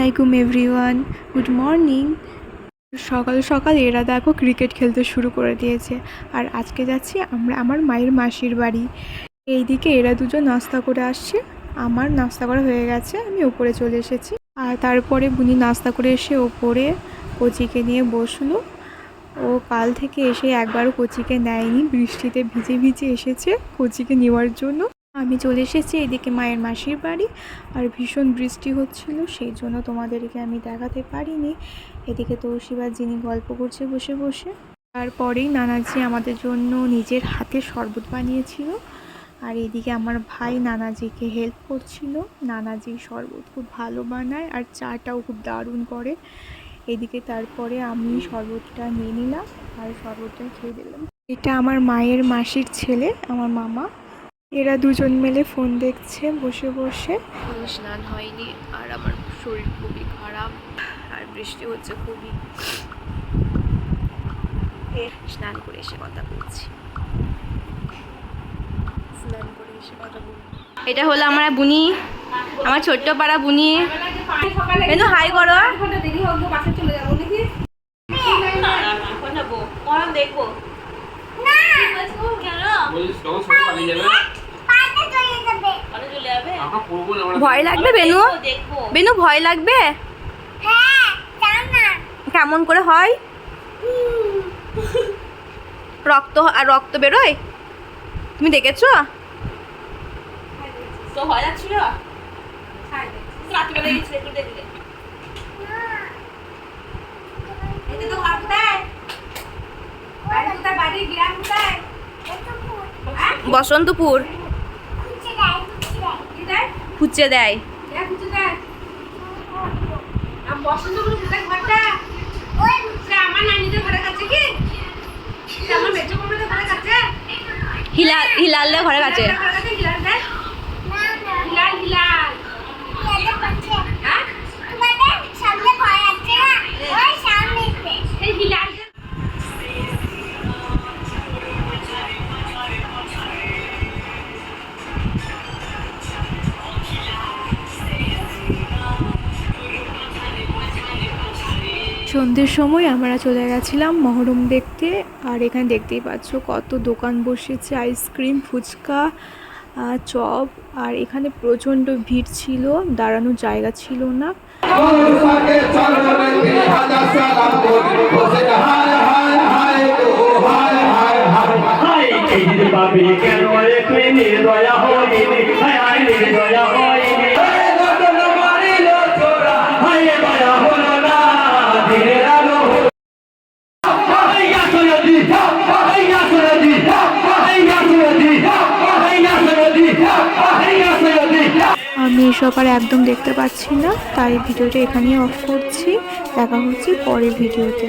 আলাইকুম everyone, good morning. সকাল সকাল এরা দেখো ক্রিকেট খেলতে শুরু করে দিয়েছে। আর আজকে যাচ্ছি আমরা আমার মায়ের মাসির বাড়ি। এইদিকে এরা দুজন নাস্তা করে আসছে, আমার নাস্তা করা হয়ে গেছে, আমি উপরে চলে এসেছি। আর তারপরে বুনি নাস্তা করে এসে ওপরে কচিকে নিয়ে বসলো। ও কাল থেকে এসে একবারও কচিকে নেয়নি, বৃষ্টিতে ভিজে ভিজে এসেছে কচিকে নেওয়ার জন্য। আমি চলে এসেছি এদিকে মায়ের মাসির বাড়ি, আর ভীষণ বৃষ্টি হচ্ছিল, সেই জন্য তোমাদেরকে আমি দেখাতে পারিনি। এদিকে তৌসিবার যিনি গল্প করছে বসে বসে। তারপরেই নানাজি আমাদের জন্য নিজের হাতে শরবত বানিয়েছিল, আর এদিকে আমার ভাই নানাজিকে হেল্প করছিল। নানাজি শরবত খুব ভালো বানায় আর চাটাও খুব দারুণ করে। এদিকে তারপরে আমি শরবতটা নিয়ে নিলাম আর শরবতটা খেয়ে দিলাম। এটা আমার মায়ের মাসির ছেলে, আমার মামা। এরা দুজন মিলে ফোন দেখছে বসে বসে। স্নান হয়নি আর আমার শরীর খুবই খারাপ, আর বৃষ্টি হচ্ছে খুবই। স্নান করে এসে কথা বলছি, স্নান করে এসে কথা বলছি। এটা হলো আমার বুনি, আমার ছোট্ট পাড়া বুনি। কিন্তু হাই করো। দেখবো ভয় লাগবে বেনু? বেনু ভয় লাগবে? কেমন করে হয়? রক্ত আর রক্ত বেরোয়? তুমি দেখেছো? তো ভয় লাগছিল? রাত্রিবেলা গেছিলে একটু দেখলে? এতে তো ঘর কোথায়? বাড়ি কোথায়? বাড়ির গ্রাম কোথায়? বসন্তপুর। খুঁজে দেয়। বসন্তপুর কোথায় ঘরটা? আমার নানিদের ঘরের কাছে কি? আমার মেজো মামাদের ঘরের কাছে? হিলালের ঘরের কাছে। সন্ধ্যের সময় আমরা চলে গেছিলাম মহরম দেখতে। আর এখানে দেখতেই পাচ্ছ কত দোকান বসেছে, আইসক্রিম, ফুচকা, চপ। আর এখানে প্রচণ্ড ভিড় ছিল, দাঁড়ানোর জায়গা ছিল না। আমি এসব আর একদম দেখতে পাচ্ছি না, তাই ভিডিওটা এখানেই অফ করছি। দেখা হচ্ছে পরের ভিডিওতে।